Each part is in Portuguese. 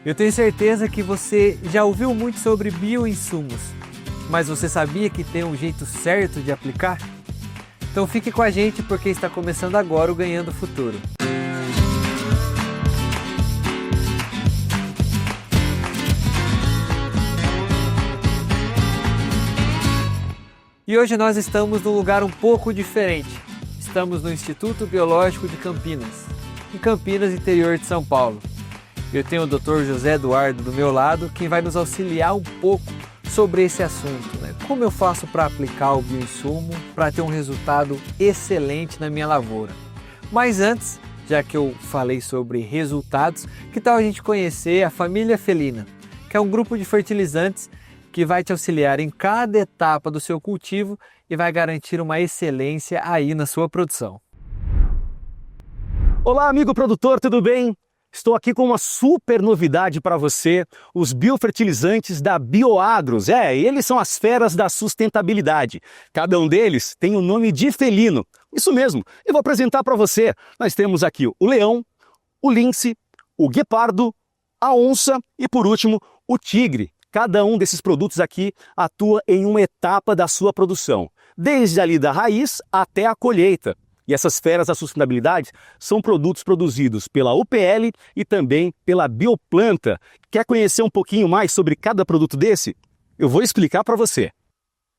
Eu tenho certeza que você já ouviu muito sobre bioinsumos, mas você sabia que tem um jeito certo de aplicar? Então fique com a gente porque está começando agora o Ganhando Futuro. E hoje nós estamos num lugar um pouco diferente. Estamos no Instituto Biológico de Campinas, em Campinas, interior de São Paulo. Eu tenho o Dr. José Eduardo do meu lado, quem vai nos auxiliar um pouco sobre esse assunto, né? Como eu faço para aplicar o bioinsumo para ter um resultado excelente na minha lavoura. Mas antes, já que eu falei sobre resultados, que tal a gente conhecer a Família Felina, que é um grupo de fertilizantes que vai te auxiliar em cada etapa do seu cultivo e vai garantir uma excelência aí na sua produção. Olá, amigo produtor, tudo bem? Estou aqui com uma super novidade para você, os biofertilizantes da Bioagros. Eles são as feras da sustentabilidade. Cada um deles tem um nome de felino. Isso mesmo, eu vou apresentar para você. Nós temos aqui o leão, o lince, o guepardo, a onça e, por último, o tigre. Cada um desses produtos aqui atua em uma etapa da sua produção, desde ali da raiz até a colheita. E essas feras da sustentabilidade são produtos produzidos pela UPL e também pela Bioplanta. Quer conhecer um pouquinho mais sobre cada produto desse? Eu vou explicar para você.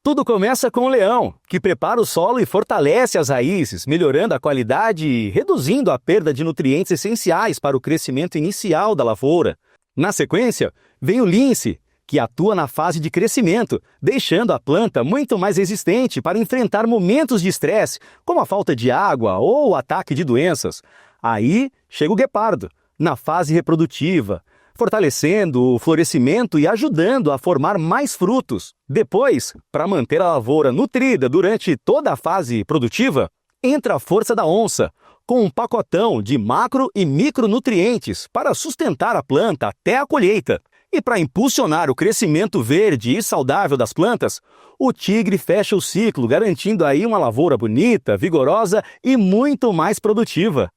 Tudo começa com o leão, que prepara o solo e fortalece as raízes, melhorando a qualidade e reduzindo a perda de nutrientes essenciais para o crescimento inicial da lavoura. Na sequência, vem o lince, que atua na fase de crescimento, deixando a planta muito mais resistente para enfrentar momentos de estresse, como a falta de água ou o ataque de doenças. Aí chega o guepardo, na fase reprodutiva, fortalecendo o florescimento e ajudando a formar mais frutos. Depois, para manter a lavoura nutrida durante toda a fase produtiva, entra a força da onça, com um pacotão de macro e micronutrientes para sustentar a planta até a colheita. E para impulsionar o crescimento verde e saudável das plantas, o tigre fecha o ciclo, garantindo aí uma lavoura bonita, vigorosa e muito mais produtiva.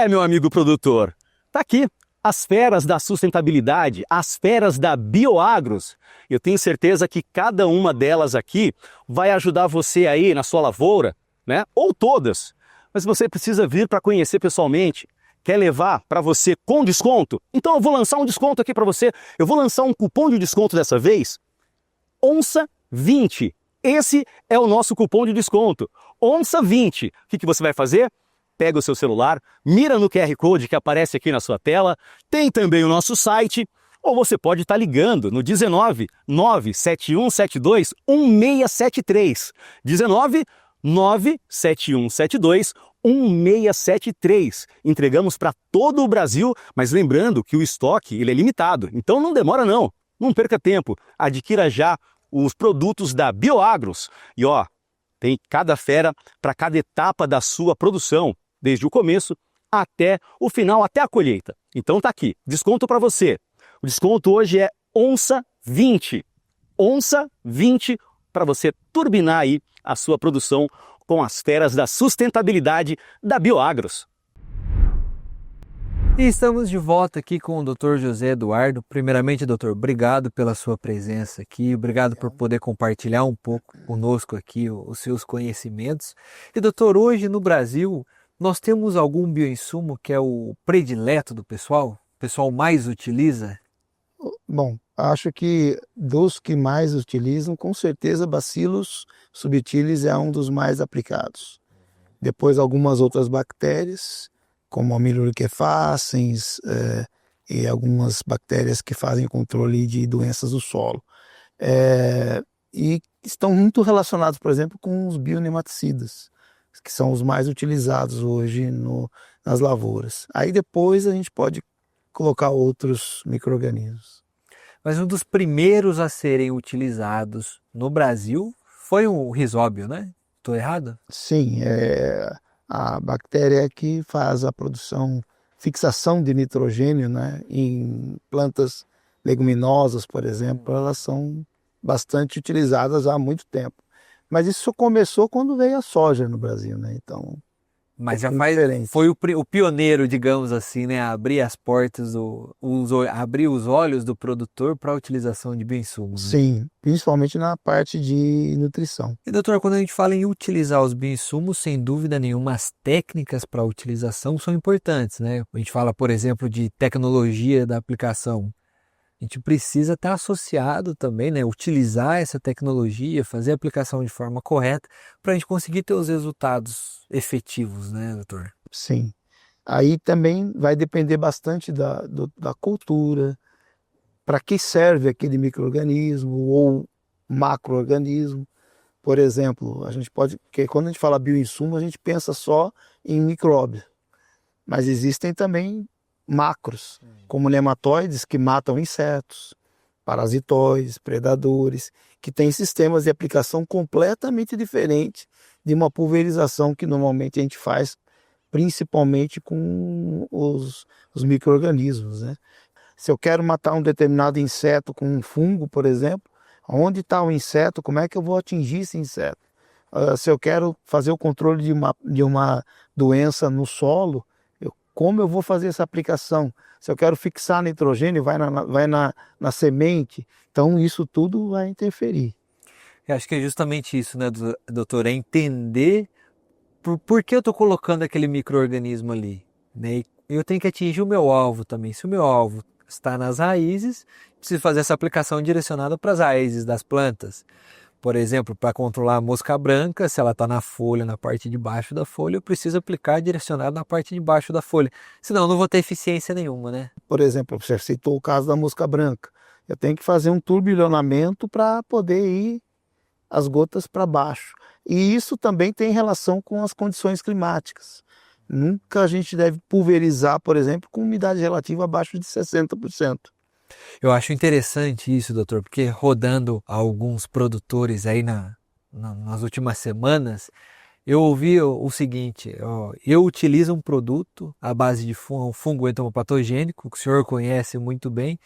Meu amigo produtor, tá aqui as feras da sustentabilidade, as feras da Bioagros. Eu tenho certeza que cada uma delas aqui vai ajudar você aí na sua lavoura, né? Ou todas. Mas você precisa vir para conhecer pessoalmente. Quer levar para você com desconto? Então eu vou lançar um desconto aqui para você. Eu vou lançar um cupom de desconto dessa vez. ONça20. Esse é o nosso cupom de desconto. ONça20. O que você vai fazer? Pega o seu celular, mira no QR Code que aparece aqui na sua tela. Tem também o nosso site. Ou você pode estar ligando no 19 97172 1673. 19 97172 1673. Entregamos para todo o Brasil, mas lembrando que o estoque ele é limitado, então não demora não. Não perca tempo, adquira já os produtos da Bioagros. E tem cada fera para cada etapa da sua produção, desde o começo até o final, até a colheita. Então tá aqui, desconto para você. O desconto hoje é ONça20. ONça20 para você turbinar aí a sua produção com as feras da sustentabilidade da Bioagros. E estamos de volta aqui com o Dr. José Eduardo. Primeiramente, doutor, obrigado pela sua presença aqui, obrigado por poder compartilhar um pouco conosco aqui os seus conhecimentos. E doutor, hoje no Brasil nós temos algum bioinsumo que é o predileto do pessoal? O pessoal mais utiliza? Bom, acho que dos que mais utilizam, com certeza Bacillus subtilis é um dos mais aplicados. Depois algumas outras bactérias, como a Amiluriquefacens e algumas bactérias que fazem controle de doenças do solo. E estão muito relacionados, por exemplo, com os bionematicidas, que são os mais utilizados hoje nas lavouras. Aí depois a gente pode colocar outros micro-organismos. Mas um dos primeiros a serem utilizados no Brasil foi o Rhizóbio, né? Estou errado? Sim, a bactéria que faz a produção, fixação de nitrogênio, né, em plantas leguminosas, por exemplo, elas são bastante utilizadas há muito tempo. Mas isso começou quando veio a soja no Brasil, né? Então Mas já diferente. foi o pioneiro, digamos assim, né? A abrir as portas, abrir os olhos do produtor para a utilização de bioinsumos, né? Sim, principalmente na parte de nutrição. E doutor, quando a gente fala em utilizar os bioinsumos, sem dúvida nenhuma, as técnicas para a utilização são importantes, né? A gente fala, por exemplo, de tecnologia da aplicação. A gente precisa estar associado também, né? Utilizar essa tecnologia, fazer a aplicação de forma correta para a gente conseguir ter os resultados efetivos, né, doutor? Sim. Aí também vai depender bastante da cultura, para que serve aquele micro-organismo ou macro-organismo. Por exemplo, porque quando a gente fala bioinsumo, a gente pensa só em micróbios, mas existem também macros, como nematóides que matam insetos, parasitoides, predadores, que têm sistemas de aplicação completamente diferentes de uma pulverização que normalmente a gente faz principalmente com os micro-organismos, né? Se eu quero matar um determinado inseto com um fungo, por exemplo, onde está o inseto, como é que eu vou atingir esse inseto? Se eu quero fazer o controle de uma doença no solo, como eu vou fazer essa aplicação? Se eu quero fixar nitrogênio, vai na semente. Então, isso tudo vai interferir. Eu acho que é justamente isso, né, doutor? É entender por que eu estou colocando aquele micro-organismo ali, né? E eu tenho que atingir o meu alvo também. Se o meu alvo está nas raízes, preciso fazer essa aplicação direcionada para as raízes das plantas. Por exemplo, para controlar a mosca branca, se ela está na folha, na parte de baixo da folha, eu preciso aplicar direcionado na parte de baixo da folha. Senão eu não vou ter eficiência nenhuma, né? Por exemplo, você citou o caso da mosca branca. Eu tenho que fazer um turbilhonamento para poder ir as gotas para baixo. E isso também tem relação com as condições climáticas. Nunca a gente deve pulverizar, por exemplo, com umidade relativa abaixo de 60%. Eu acho interessante isso, doutor, porque rodando alguns produtores aí nas últimas semanas, eu ouvi o seguinte: eu utilizo um produto à base de fungo entomopatogênico, que o senhor conhece muito bem,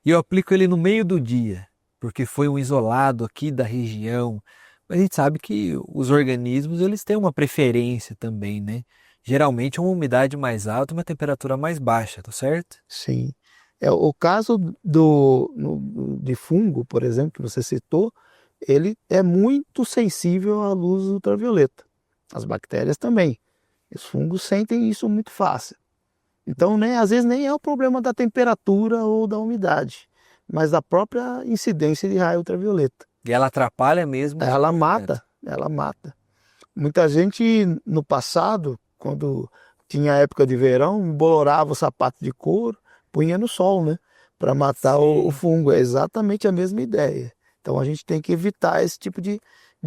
e eu aplico ele no meio do dia, porque foi um isolado aqui da região. Mas a gente sabe que os organismos eles têm uma preferência também, né? Geralmente uma umidade mais alta e uma temperatura mais baixa, tá certo? Sim. O caso de fungo, por exemplo, que você citou, ele é muito sensível à luz ultravioleta. As bactérias também. Os fungos sentem isso muito fácil. Então, às vezes nem é o problema da temperatura ou da umidade, mas da própria incidência de raio ultravioleta. E ela atrapalha mesmo? Ela mata. Muita gente no passado, quando tinha época de verão, embolorava o sapato de couro, punha no sol, né? Para matar o fungo. É exatamente a mesma ideia. Então a gente tem que evitar esse tipo de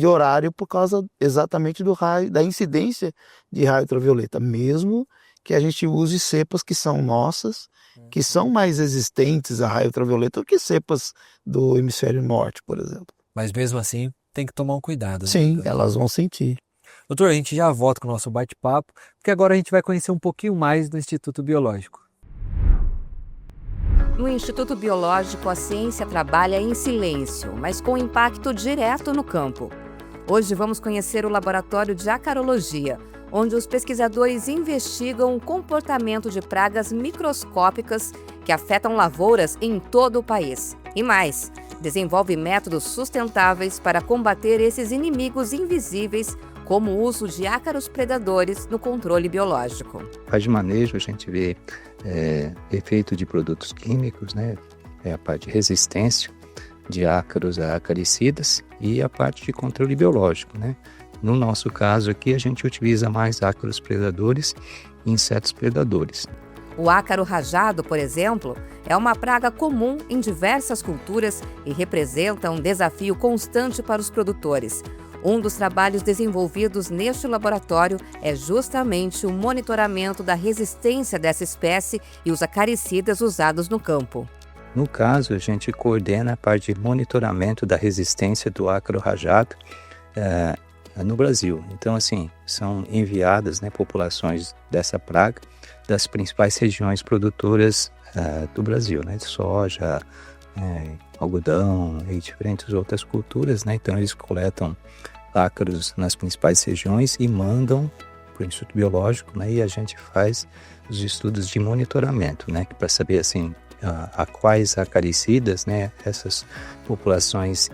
horário por causa exatamente da incidência de raio ultravioleta. Mesmo que a gente use cepas que são nossas, que são mais resistentes a raio ultravioleta do que cepas do hemisfério norte, por exemplo. Mas mesmo assim, tem que tomar um cuidado. Sim, né? elas vão sentir. Doutor, a gente já volta com o nosso bate-papo, porque agora a gente vai conhecer um pouquinho mais do Instituto Biológico. No Instituto Biológico, a ciência trabalha em silêncio, mas com impacto direto no campo. Hoje vamos conhecer o Laboratório de Acarologia, onde os pesquisadores investigam o comportamento de pragas microscópicas que afetam lavouras em todo o país. E mais, desenvolve métodos sustentáveis para combater esses inimigos invisíveis, como o uso de ácaros predadores no controle biológico. A parte de manejo, a gente vê efeito de produtos químicos, né? A parte de resistência de ácaros a acaricidas e a parte de controle biológico, né? No nosso caso aqui, a gente utiliza mais ácaros predadores e insetos predadores. O ácaro rajado, por exemplo, é uma praga comum em diversas culturas e representa um desafio constante para os produtores. Um dos trabalhos desenvolvidos neste laboratório é justamente o monitoramento da resistência dessa espécie e os acaricidas usados no campo. No caso, a gente coordena a parte de monitoramento da resistência do ácaro rajado no Brasil. Então, assim, são enviadas, né, populações dessa praga das principais regiões produtoras do Brasil, né, de soja, algodão e diferentes outras culturas, né? Então eles coletam ácaros nas principais regiões e mandam para o Instituto Biológico, né, e a gente faz os estudos de monitoramento, né, para saber assim a quais acaricidas, né, essas populações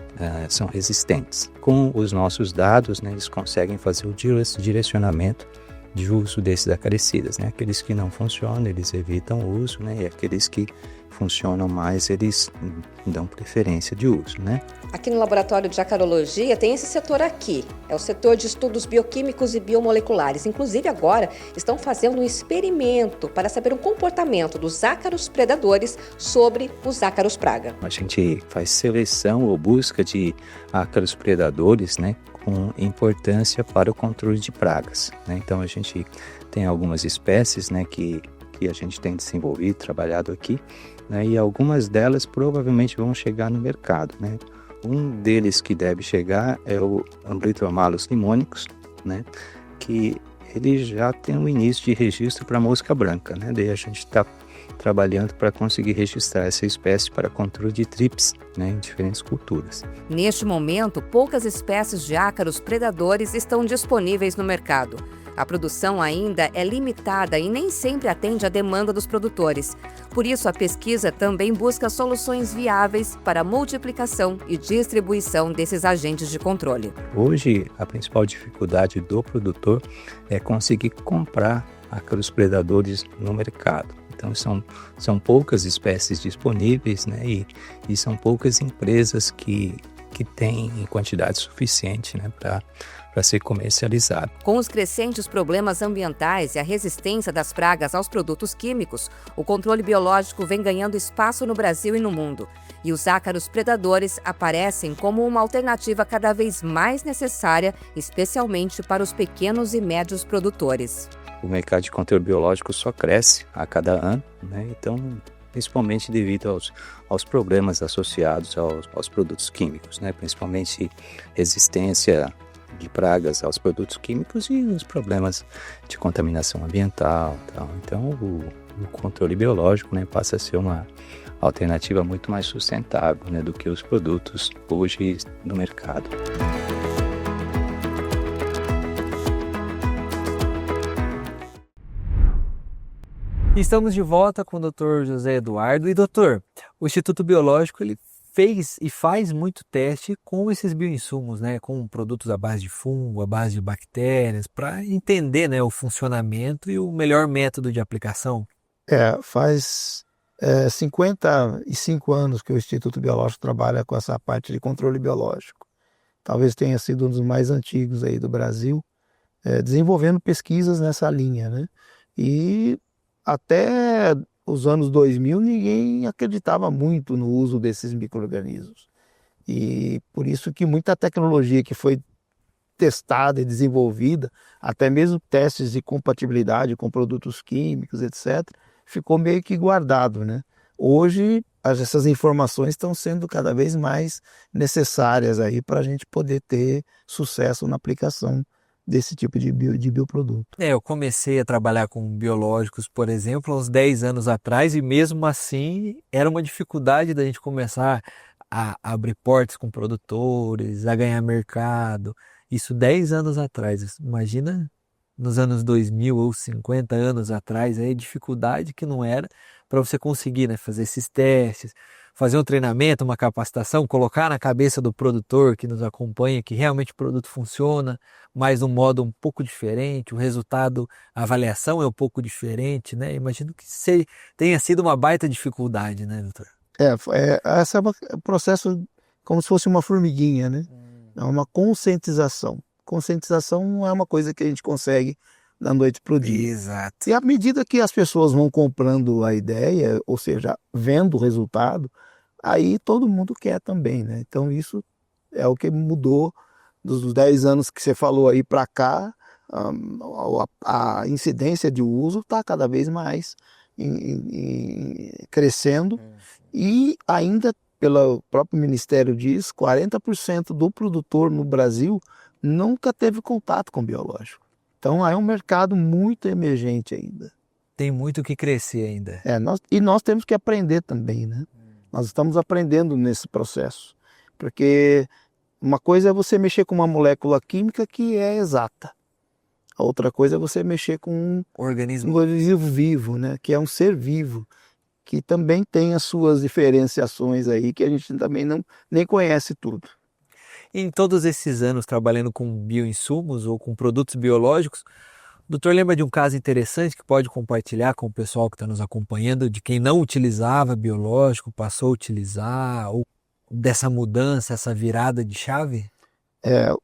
são resistentes. Com os nossos dados, né, eles conseguem fazer o direcionamento de uso desses acaricidas, né? Aqueles que não funcionam, eles evitam o uso, né? E aqueles que funcionam mais, eles dão preferência de uso, né? Aqui no Laboratório de Acarologia tem esse setor aqui, é o setor de estudos bioquímicos e biomoleculares. Inclusive agora estão fazendo um experimento para saber o comportamento dos ácaros predadores sobre os ácaros praga. A gente faz seleção ou busca de ácaros predadores, né? Com importância para o controle de pragas, né? Então a gente tem algumas espécies, né, que a gente tem desenvolvido, trabalhado aqui, né, e algumas delas provavelmente vão chegar no mercado, né? Um deles que deve chegar é o Amblythomalus limonicus, né, que ele já tem um início de registro para mosca branca, né? Daí a gente está trabalhando para conseguir registrar essa espécie para controle de trips, né, em diferentes culturas. Neste momento, poucas espécies de ácaros predadores estão disponíveis no mercado. A produção ainda é limitada e nem sempre atende à demanda dos produtores. Por isso, a pesquisa também busca soluções viáveis para a multiplicação e distribuição desses agentes de controle. Hoje, a principal dificuldade do produtor é conseguir comprar ácaros predadores no mercado. Então, são poucas espécies disponíveis, né? E são poucas empresas que têm em quantidade suficiente, né, para ser comercializado. Com os crescentes problemas ambientais e a resistência das pragas aos produtos químicos, o controle biológico vem ganhando espaço no Brasil e no mundo. E os ácaros predadores aparecem como uma alternativa cada vez mais necessária, especialmente para os pequenos e médios produtores. O mercado de controle biológico só cresce a cada ano, né? Então, principalmente devido aos problemas associados aos produtos químicos, né? Principalmente resistência de pragas aos produtos químicos e os problemas de contaminação ambiental. Então, o controle biológico, né, passa a ser uma alternativa muito mais sustentável, né, do que os produtos hoje no mercado. Estamos de volta com o Dr. José Eduardo. E doutor, o Instituto Biológico ele fez e faz muito teste com esses bioinsumos, né, com produtos à base de fungo, à base de bactérias, para entender, né, o funcionamento e o melhor método de aplicação. Faz 55 anos que o Instituto Biológico trabalha com essa parte de controle biológico. Talvez tenha sido um dos mais antigos aí do Brasil, desenvolvendo pesquisas nessa linha, né? E até os anos 2000 ninguém acreditava muito no uso desses micro-organismos. E por isso que muita tecnologia que foi testada e desenvolvida, até mesmo testes de compatibilidade com produtos químicos, etc., ficou meio que guardado, né? Hoje, essas informações estão sendo cada vez mais necessárias aí para a gente poder ter sucesso na aplicação desse tipo de bioproduto. Eu comecei a trabalhar com biológicos, por exemplo, há uns 10 anos atrás, e mesmo assim era uma dificuldade da gente começar a abrir portas com produtores, a ganhar mercado. Isso 10 anos atrás. Imagina nos anos 2000 ou 50 anos atrás, aí a dificuldade que não era para você conseguir, né, fazer esses testes, fazer um treinamento, uma capacitação, colocar na cabeça do produtor que nos acompanha que realmente o produto funciona, mas de um modo um pouco diferente, o resultado, a avaliação é um pouco diferente, né? Imagino que tenha sido uma baita dificuldade, né, doutor? Esse é um processo como se fosse uma formiguinha, né? É uma conscientização. Conscientização não é uma coisa que a gente consegue da noite para o dia. Exato. E à medida que as pessoas vão comprando a ideia, ou seja, vendo o resultado, aí todo mundo quer também, né? Então isso é o que mudou dos 10 anos que você falou aí para cá. A incidência de uso está cada vez mais crescendo e ainda, pelo próprio Ministério diz, 40% do produtor no Brasil nunca teve contato com biológico. Então é um mercado muito emergente ainda. Tem muito o que crescer ainda. Nós temos que aprender também, né? Nós estamos aprendendo nesse processo. Porque uma coisa é você mexer com uma molécula química que é exata. A outra coisa é você mexer com um Organismo. organismo vivo, né? Que é um ser vivo, que também tem as suas diferenciações aí, que a gente também nem conhece tudo. Em todos esses anos trabalhando com bioinsumos ou com produtos biológicos, o doutor lembra de um caso interessante que pode compartilhar com o pessoal que está nos acompanhando, de quem não utilizava biológico, passou a utilizar, ou dessa mudança, essa virada de chave?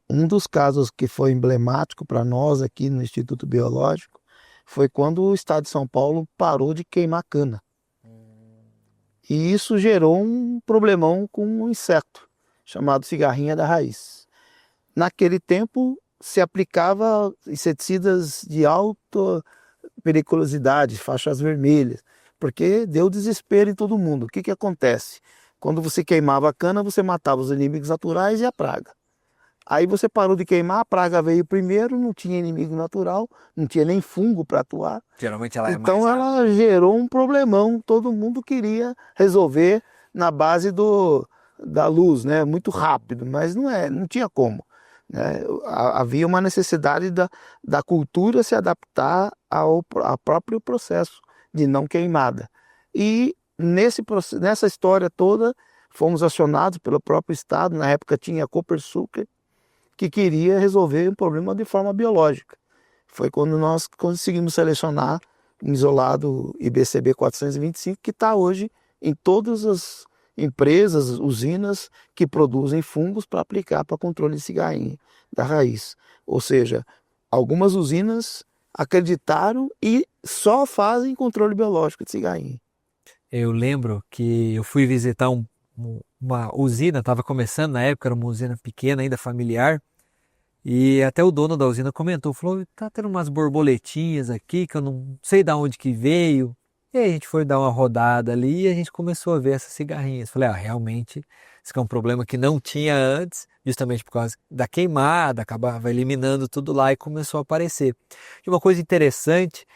Um dos casos que foi emblemático para nós aqui no Instituto Biológico foi quando o estado de São Paulo parou de queimar cana. E isso gerou um problemão com um inseto chamado cigarrinha da raiz. Naquele tempo se aplicava inseticidas de alta periculosidade, faixas vermelhas, porque deu desespero em todo mundo. O que acontece? Quando você queimava a cana, você matava os inimigos naturais e a praga. Aí você parou de queimar, a praga veio primeiro, não tinha inimigo natural, não tinha nem fungo para atuar. Geralmente ela é Então mais ela gerou um problemão, todo mundo queria resolver na base da luz, né? Muito rápido, mas não tinha como, né? Havia uma necessidade da cultura se adaptar ao próprio processo de não queimada. E nessa história toda, fomos acionados pelo próprio Estado, na época tinha a Copersucar, que queria resolver um problema de forma biológica. Foi quando nós conseguimos selecionar um isolado IBCB 425, que está hoje em todas as empresas, usinas que produzem fungos para aplicar para controle de cigarrinha da raiz. Ou seja, algumas usinas acreditaram e só fazem controle biológico de cigarrinha. Eu lembro que eu fui visitar uma usina, estava começando na época, era uma usina pequena ainda, familiar, e até o dono da usina comentou, falou, tá tendo umas borboletinhas aqui que eu não sei de onde que veio. E aí a gente foi dar uma rodada ali e a gente começou a ver essas cigarrinhas. Falei, realmente, isso é um problema que não tinha antes, justamente por causa da queimada, acabava eliminando tudo lá e começou a aparecer. E uma coisa interessante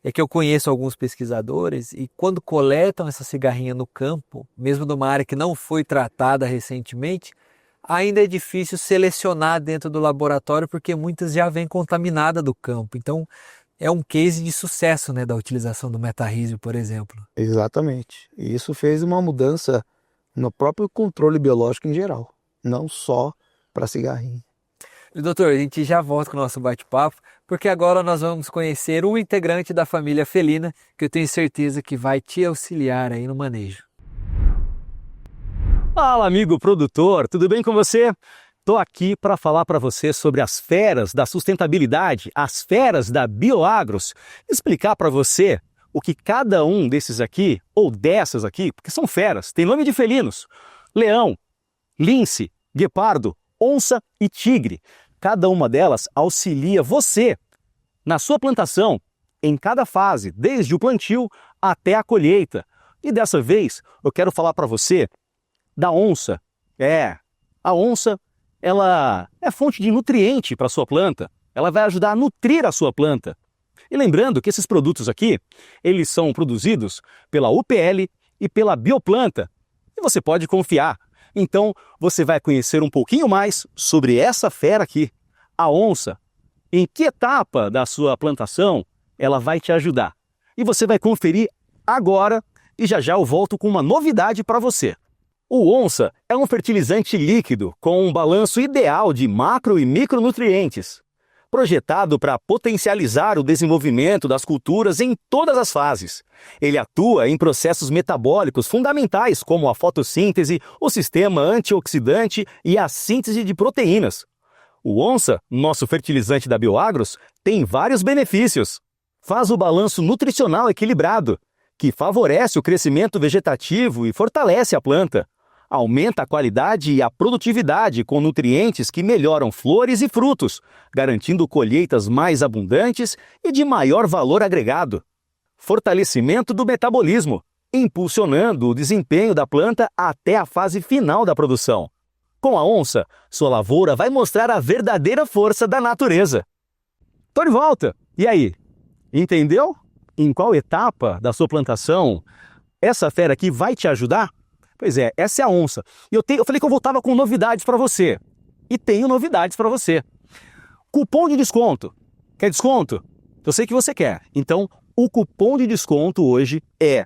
é que eu conheço alguns pesquisadores e quando coletam essa cigarrinha no campo, mesmo numa área que não foi tratada recentemente, ainda é difícil selecionar dentro do laboratório porque muitas já vêm contaminadas do campo. Então, é um case de sucesso, né, da utilização do metarrísio, por exemplo. Exatamente. E isso fez uma mudança no próprio controle biológico em geral, não só para cigarrinho. E, doutor, a gente já volta com o nosso bate-papo, porque agora nós vamos conhecer um integrante da família felina que eu tenho certeza que vai te auxiliar aí no manejo. Fala, amigo produtor, tudo bem com você? Estou aqui para falar para você sobre as feras da sustentabilidade, as feras da Bioagros, explicar para você o que cada um desses aqui, ou dessas aqui, porque são feras, tem nome de felinos, leão, lince, guepardo, onça e tigre. Cada uma delas auxilia você na sua plantação, em cada fase, desde o plantio até a colheita. E dessa vez eu quero falar para você da onça. A onça, ela é fonte de nutriente para a sua planta. Ela vai ajudar a nutrir a sua planta. E lembrando que esses produtos aqui, eles são produzidos pela UPL e pela Bioplanta. E você pode confiar. Então, você vai conhecer um pouquinho mais sobre essa fera aqui, a onça. Em que etapa da sua plantação ela vai te ajudar. E você vai conferir agora e já eu volto com uma novidade para você. O onça é um fertilizante líquido com um balanço ideal de macro e micronutrientes, projetado para potencializar o desenvolvimento das culturas em todas as fases. Ele atua em processos metabólicos fundamentais como a fotossíntese, o sistema antioxidante e a síntese de proteínas. O onça, nosso fertilizante da Bioagros, tem vários benefícios. Faz o balanço nutricional equilibrado, que favorece o crescimento vegetativo e fortalece a planta. Aumenta a qualidade e a produtividade com nutrientes que melhoram flores e frutos, garantindo colheitas mais abundantes e de maior valor agregado. Fortalecimento do metabolismo, impulsionando o desempenho da planta até a fase final da produção. Com a onça, sua lavoura vai mostrar a verdadeira força da natureza. Tô de volta! E aí? Entendeu? Em qual etapa da sua plantação essa fera aqui vai te ajudar? Pois é, essa é a onça. E eu falei que eu voltava com novidades para você. E tenho novidades para você. Cupom de desconto. Quer desconto? Eu sei que você quer. Então, o cupom de desconto hoje é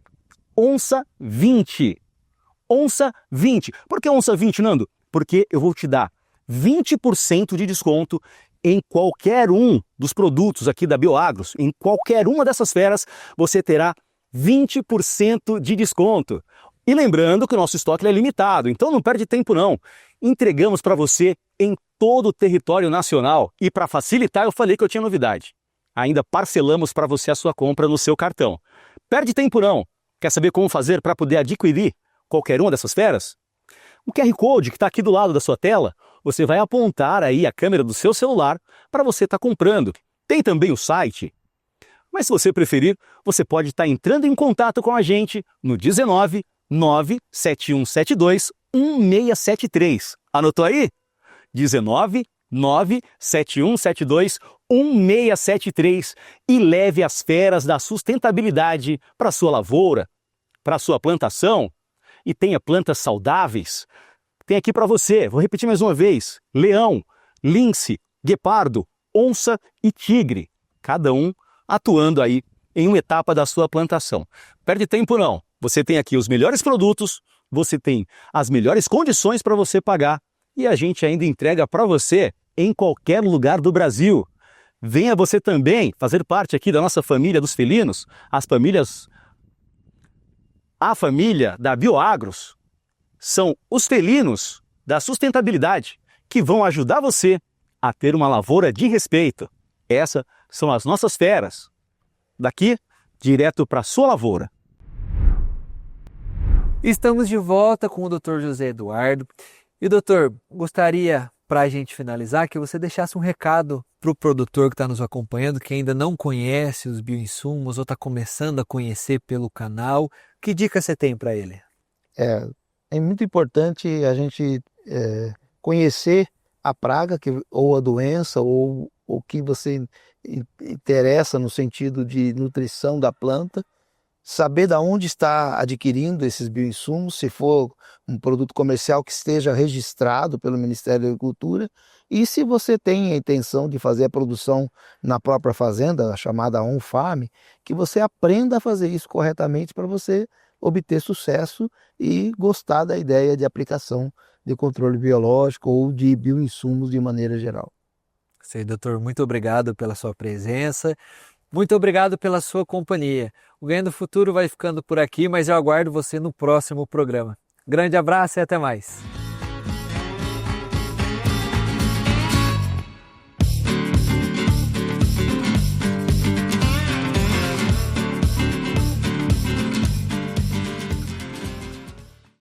ONCA20. ONCA20. Por que ONCA20, Nando? Porque eu vou te dar 20% de desconto em qualquer um dos produtos aqui da Bioagros. Em qualquer uma dessas feras, você terá 20% de desconto. E lembrando que o nosso estoque é limitado, então não perde tempo não. Entregamos para você em todo o território nacional. E para facilitar, eu falei que eu tinha novidade. Ainda parcelamos para você a sua compra no seu cartão. Perde tempo não. Quer saber como fazer para poder adquirir qualquer uma dessas feras? O QR Code que está aqui do lado da sua tela, você vai apontar aí a câmera do seu celular para você estar comprando. Tem também o site. Mas se você preferir, você pode estar entrando em contato com a gente no 19 97172 1673. Anotou aí? 19 97172 1673 e leve as feras da sustentabilidade para sua lavoura, para sua plantação e tenha plantas saudáveis. Tem aqui para você, vou repetir mais uma vez, leão, lince, guepardo, onça e tigre, cada um atuando aí em uma etapa da sua plantação. Perde tempo não, você tem aqui os melhores produtos, você tem as melhores condições para você pagar e a gente ainda entrega para você em qualquer lugar do Brasil. Venha você também fazer parte aqui da nossa família dos felinos, a família da Bioagros. São os felinos da sustentabilidade que vão ajudar você a ter uma lavoura de respeito. Essas são as nossas feras. Daqui, direto para a sua lavoura. Estamos de volta com o Dr. José Eduardo. E, doutor, gostaria, para a gente finalizar, que você deixasse um recado para o produtor que está nos acompanhando, que ainda não conhece os bioinsumos ou está começando a conhecer pelo canal. Que dica você tem para ele? É muito importante a gente conhecer a praga ou a doença ou o que você interessa no sentido de nutrição da planta, saber de onde está adquirindo esses bioinsumos, se for um produto comercial que esteja registrado pelo Ministério da Agricultura, e se você tem a intenção de fazer a produção na própria fazenda, a chamada on-farm, que você aprenda a fazer isso corretamente para você obter sucesso e gostar da ideia de aplicação de controle biológico ou de bioinsumos de maneira geral. Sei, doutor, muito obrigado pela sua presença, muito obrigado pela sua companhia. O Ganho do Futuro vai ficando por aqui, mas eu aguardo você no próximo programa. Grande abraço e até mais.